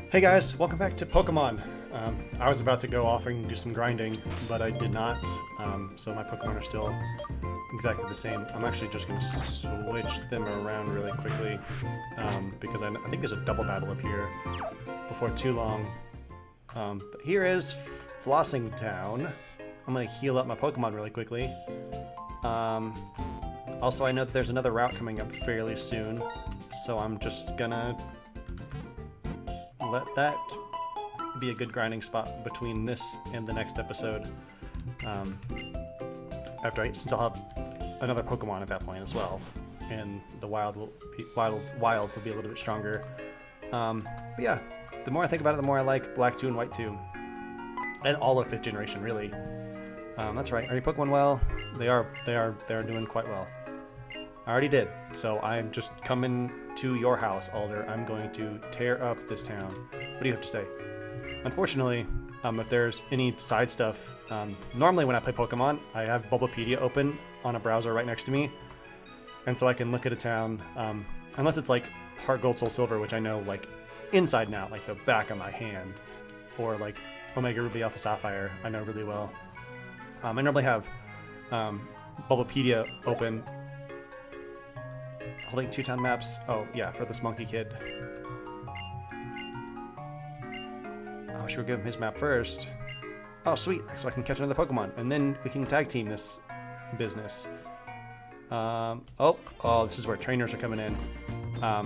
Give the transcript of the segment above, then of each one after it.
Hey guys, welcome back to Pokemon. I was about to go off and do some grinding, but I did not, so my Pokemon are still exactly the same. I'm actually just going to switch them around really quickly, because I think there's a double battle up here before too long. But here is Flossing Town. I'm going to heal up my Pokemon really quickly. Also, I know that there's another route coming up fairly soon, so I'm just gonna let that be a good grinding spot between this and the next episode. Since I'll have another Pokemon at that point as well, and the wilds will be a little bit stronger. But yeah, the more I think about it, the more I like Black 2 and White 2, and all of 5th generation really. That's right. Are your Pokemon well? They are doing quite well. I already did, so I'm just coming to your house, Alder. I'm going to tear up this town. What do you have to say? Unfortunately, if there's any side stuff, normally when I play Pokemon, I have Bulbapedia open on a browser right next to me, and so I can look at a town, unless it's like Heart Gold, Soul Silver, which I know like inside and out, like the back of my hand, or like Omega Ruby, Alpha Sapphire, I know really well. I normally have Bulbapedia open, holding 2 town maps. Oh yeah, for this monkey kid. Oh, should we give him his map first? Oh sweet, so I can catch another Pokemon, and then we can tag team this business. This is where trainers are coming in. My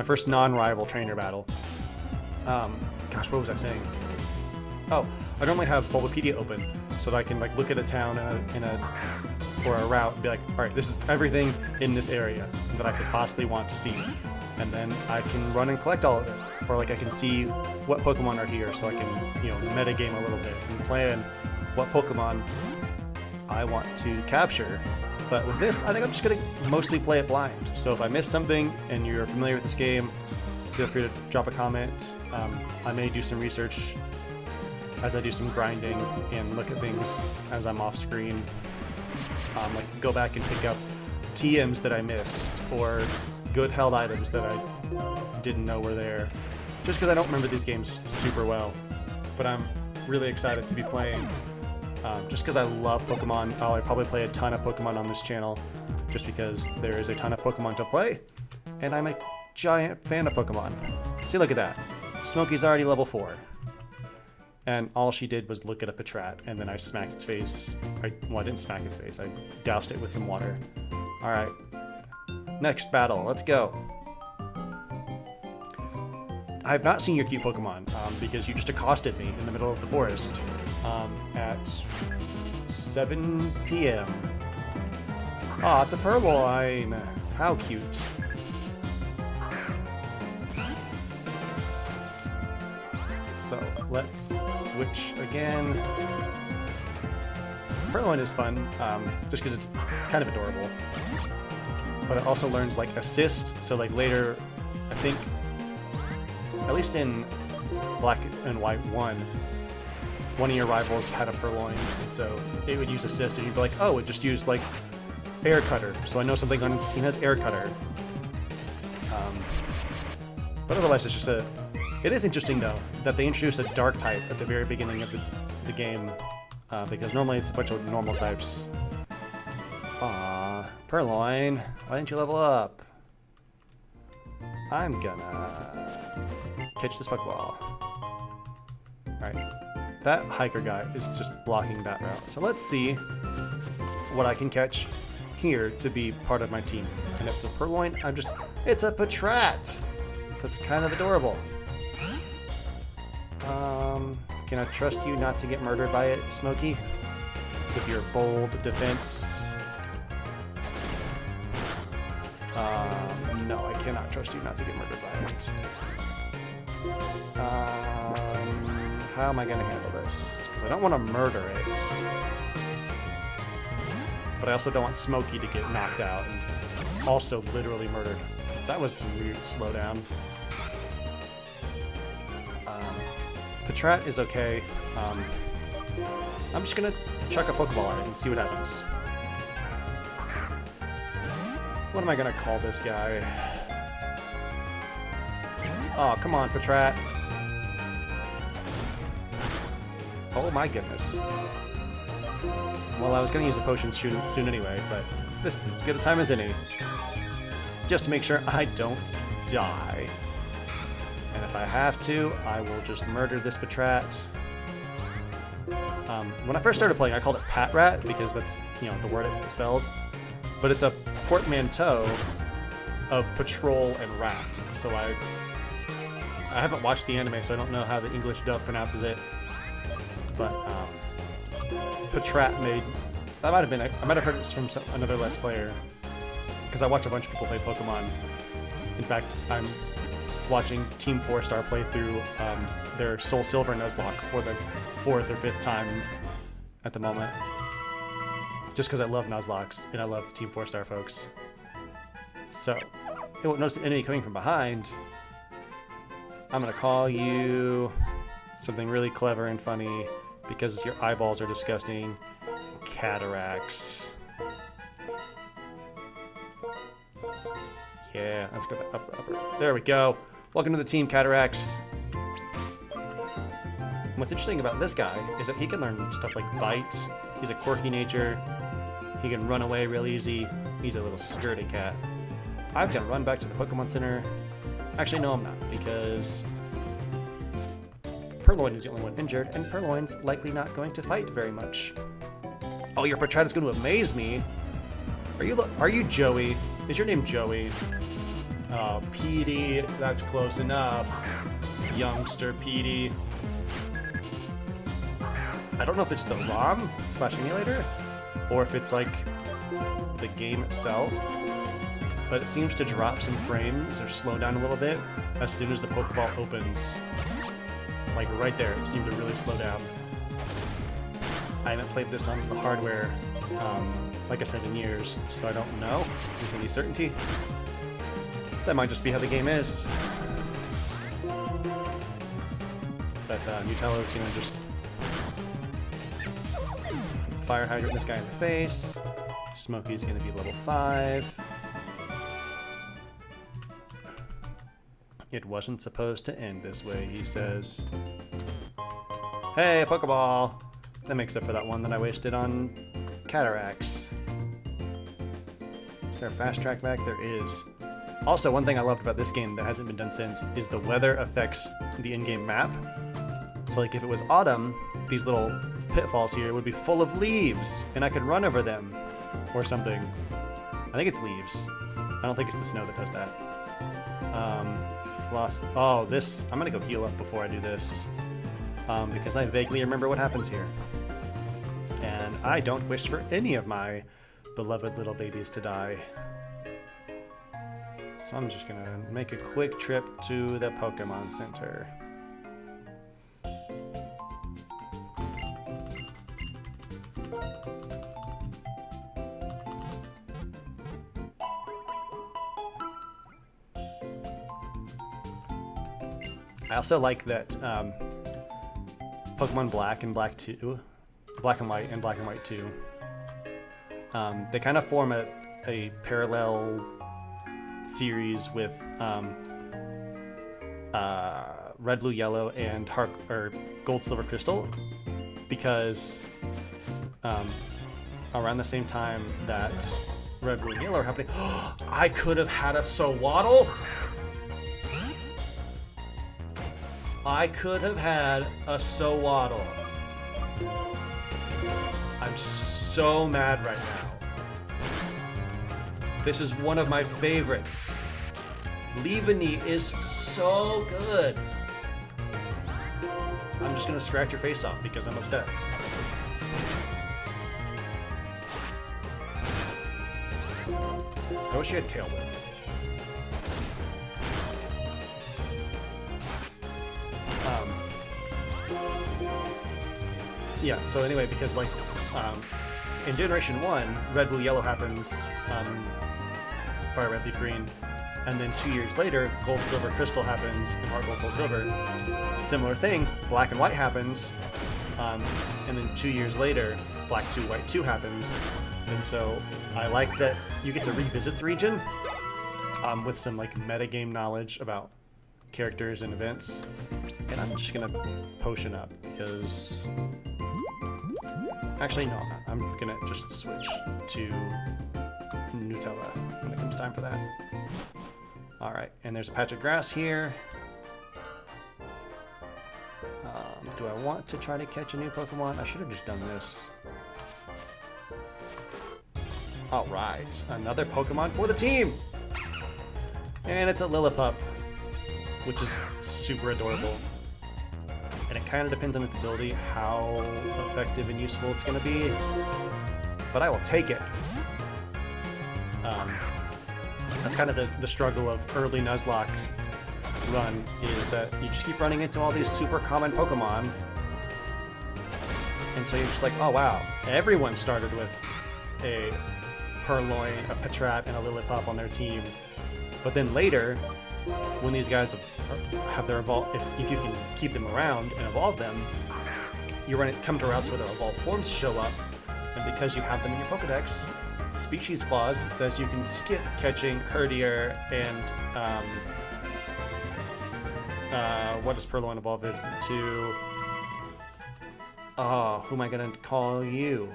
first non-rival trainer battle. Gosh, what was I saying? Oh, I normally have Bulbapedia open so that I can like look at a town or a route and be like, all right, this is everything in this area that I could possibly want to see, and then I can run and collect all of it, or like I can see what Pokemon are here, so I can metagame a little bit and plan what Pokemon I want to capture. But with this, I think I'm just gonna mostly play it blind. So if I miss something and you're familiar with this game, feel free to drop a comment. I may do some research as I do some grinding and look at things as I'm off screen. Like go back and pick up TMs that I missed, or good held items that I didn't know were there. Just because I don't remember these games super well. But I'm really excited to be playing. Just because I love Pokemon. I'll probably play a ton of Pokemon on this channel, just because there is a ton of Pokemon to play, and I'm a giant fan of Pokemon. See, look at that. Smokey's already level 4. And all she did was look at a Patrat, and then I smacked its face. I didn't smack its face. I doused it with some water. Alright. Next battle. Let's go. I have not seen your cute Pokemon, because you just accosted me in the middle of the forest at 7 p.m. Aw, it's a Purloin. How cute. So let's switch again. Purloin is fun, just because it's kind of adorable. But it also learns like assist, so like later, I think, at least in Black and White 1, one of your rivals had a Purloin, and so it would use assist, and you'd be like, oh, it just used like Air Cutter, so I know something on its team has Air Cutter. But otherwise, it's just it is interesting, though, that they introduced a dark type at the very beginning of the game, because normally it's a bunch of normal types. Aww, Purloin, why didn't you level up? I'm gonna catch this Pokeball. Alright, that hiker guy is just blocking that route. So let's see what I can catch here to be part of my team. And if it's a Purloin, it's a Patrat! That's kind of adorable. Can I trust you not to get murdered by it, Smokey? With your bold defense? No, I cannot trust you not to get murdered by it. How am I gonna handle this? Because I don't want to murder it. But I also don't want Smokey to get knocked out and also literally murdered. That was some weird slowdown. Patrat is okay. I'm just gonna chuck a Pokeball at it and see what happens. What am I gonna call this guy? Oh, come on, Patrat. Oh my goodness. Well, I was gonna use the potion soon anyway, but this is as good a time as any. Just to make sure I don't die. And if I have to, I will just murder this Patrat. When I first started playing, I called it Pat Rat because that's, you know, the word it spells. But it's a portmanteau of patrol and rat. So I haven't watched the anime, so I don't know how the English dub pronounces it. But Patrat made, that might have been, I might have heard it from another Let's Player, because I watch a bunch of people play Pokemon. In fact, I'm watching Team 4-Star play through their Soul Silver Nuzlocke for the 4th or 5th time at the moment. Just because I love Nuzlocks and I love the Team 4-Star folks. So, you won't notice an enemy coming from behind. I'm gonna call you something really clever and funny because your eyeballs are disgusting. Cataracts. Yeah, let's go up. There we go. Welcome to the team, Cataracts. What's interesting about this guy is that he can learn stuff like Bite. He's a quirky nature. He can run away real easy. He's a little scaredy cat. I've got to run back to the Pokemon Center. Actually, no, I'm not, because Purloin is the only one injured, and Purloin's likely not going to fight very much. Oh, your Patrat is going to amaze me. Are you Joey? Is your name Joey? Oh, Petey, that's close enough. Youngster Petey. I don't know if it's the ROM/emulator, or if it's like the game itself, but it seems to drop some frames or slow down a little bit as soon as the Pokeball opens. Like right there, it seemed to really slow down. I haven't played this on the hardware, like I said, in years, so I don't know with any certainty. That might just be how the game is. But Nutella's gonna just fire hydrant this guy in the face. Smokey's gonna be level 5. It wasn't supposed to end this way, he says. Hey, a Pokeball! That makes up for that one that I wasted on Cataracts. Is there a fast track back? There is. Also, one thing I loved about this game that hasn't been done since is the weather affects the in-game map. So like if it was autumn, these little pitfalls here would be full of leaves, and I could run over them, or something. I think it's leaves. I don't think it's the snow that does that. Floss. Oh, this. I'm gonna go heal up before I do this, because I vaguely remember what happens here, and I don't wish for any of my beloved little babies to die. So I'm just gonna make a quick trip to the Pokemon Center. I also like that Pokemon Black and Black 2, Black and White and Black and White 2, they kind of form a parallel series with Red, Blue, Yellow, and Gold, Silver, Crystal, because around the same time that Red, Blue, and Yellow are happening, I could have had a Sowaddle. I could have had a Sowaddle. I'm so mad right now. This is one of my favorites. Leaveney is so good. I'm just gonna scratch your face off because I'm upset. I wish you had Tail Whip. Yeah, so anyway, because like in Generation 1, Red, Blue, Yellow happens, Fire Red, Leaf Green, and then 2 years later, Gold, Silver, Crystal happens in Heart Gold, Soul Silver. Similar thing, Black and White happens, and then 2 years later, Black 2, White 2 happens. And so I like that you get to revisit the region with some like metagame knowledge about characters and events. And I'm just gonna potion up because actually no, I'm not. I'm gonna just switch to Nutella when it comes time for that. All right, and there's a patch of grass here. Do I want to try to catch a new Pokemon? I should have just done this. All right, another Pokemon for the team. And it's a Lillipup, which is super adorable. And it kind of depends on its ability, how effective and useful it's going to be. But I will take it. That's kind of the struggle of early Nuzlocke run, is that you just keep running into all these super common Pokemon. And so you're just like, oh wow, everyone started with a Purloin, a Patrat, and a Lillipup on their team. But then later, when these guys have their evolve, if you can keep them around and evolve them, you come to routes where their evolved forms show up, and because you have them in your Pokedex, Species Clause says you can skip catching Herdier and what does Purloin evolve it to? Oh, who am I gonna call you?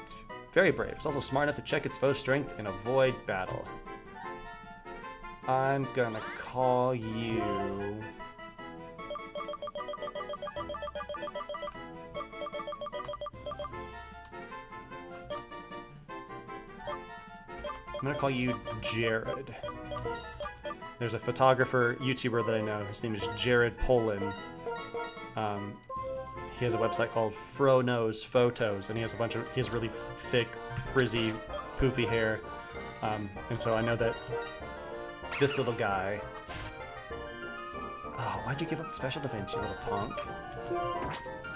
It's very brave. It's also smart enough to check its foe's strength and avoid battle. I'm gonna call you... I'm gonna call you Jared. There's a photographer, YouTuber that I know. His name is Jared Polin. He has a website called Fro Knows Photos, and he has really thick, frizzy, poofy hair. And so I know that this little guy... Oh, why'd you give up special defense, you little punk?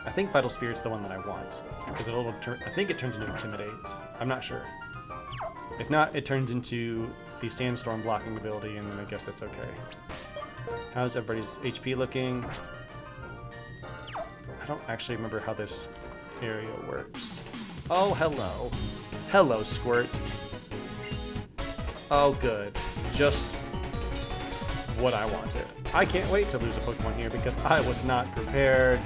I think Vital Spirit's the one that I want, because I think it turns into Intimidate. I'm not sure. If not, it turns into the Sandstorm blocking ability, and then I guess that's okay. How's everybody's HP looking? I don't actually remember how this area works. Oh, hello. Hello, Squirt. Oh, good. Just what I wanted. I can't wait to lose a Pokemon here because I was not prepared.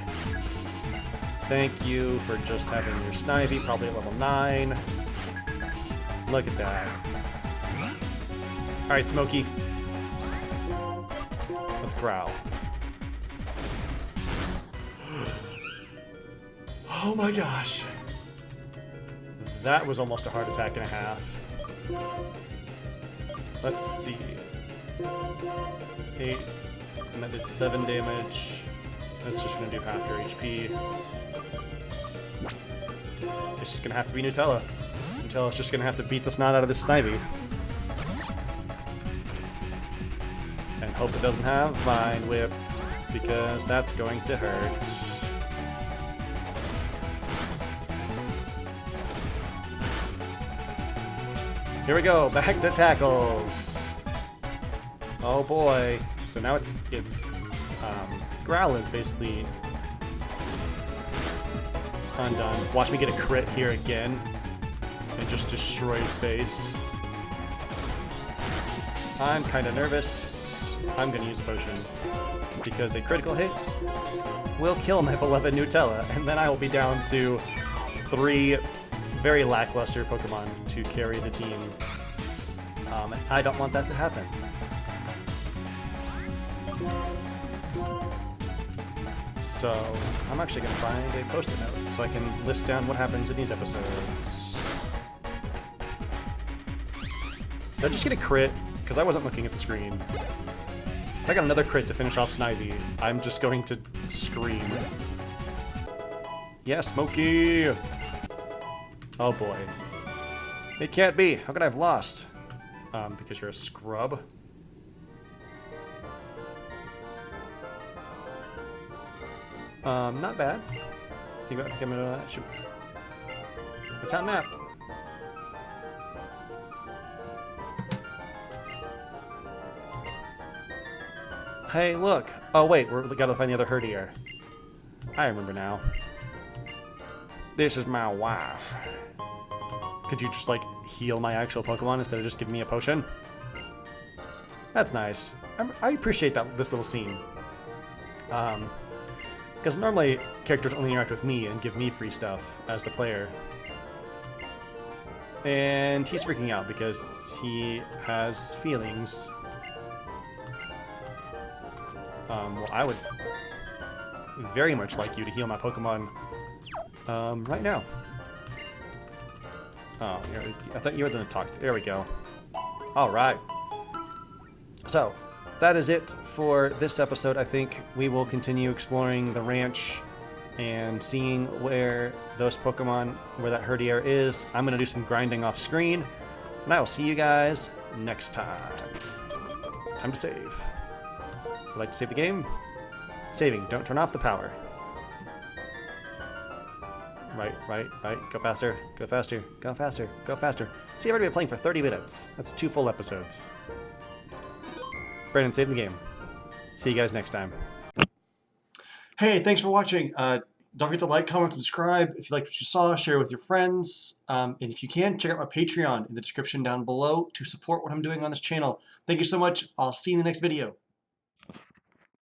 Thank you for just having your Snivy, probably at level 9. Look at that. Alright, Smokey. Let's growl. Oh my gosh. That was almost a heart attack and a half. Let's see. 8. And that did 7 damage. That's just going to do half your HP. It's just going to have to be Nutella. Nutella's just going to have to beat the snot out of this Snivy. And hope it doesn't have Vine Whip, because that's going to hurt. Here we go, back to tackles. Oh boy. So now it's Growl is basically undone. Watch me get a crit here again and just destroy its face. I'm kind of nervous. I'm going to use a potion because a critical hit will kill my beloved Nutella, and then I will be down to 3 very lackluster Pokemon to carry the team. I don't want that to happen. So I'm actually going to find a post-it note so I can list down what happens in these episodes. Did I just get a crit? Because I wasn't looking at the screen. If I got another crit to finish off Snivy, I'm just going to scream. Yeah, Smokey! Oh boy. It can't be. How could I have lost? Because you're a scrub. Not bad. Think about becoming a... It's on map. Hey, look. Oh, wait. We gotta find the other Herdier. I remember now. This is my wife. Could you just, like, heal my actual Pokemon instead of just giving me a potion? That's nice. I appreciate this little scene. Because normally, characters only interact with me and give me free stuff as the player. And he's freaking out because he has feelings. Well, I would very much like you to heal my Pokemon right now. Oh, I thought you were going to talk. There we go. Alright. So, that is it for this episode. I think we will continue exploring the ranch and seeing where those Pokemon, where that Herdier is. I'm going to do some grinding off screen, and I will see you guys next time. Time to save. Would like to save the game? Saving. Don't turn off the power. Right. Go faster. Go faster. Go faster. Go faster. See, I've already been playing for 30 minutes. That's 2 full episodes. Brandon, save the game. See you guys next time. Hey, thanks for watching. Don't forget to like, comment, subscribe. If you liked what you saw, share with your friends. And if you can, check out my Patreon in the description down below to support what I'm doing on this channel. Thank you so much. I'll see you in the next video.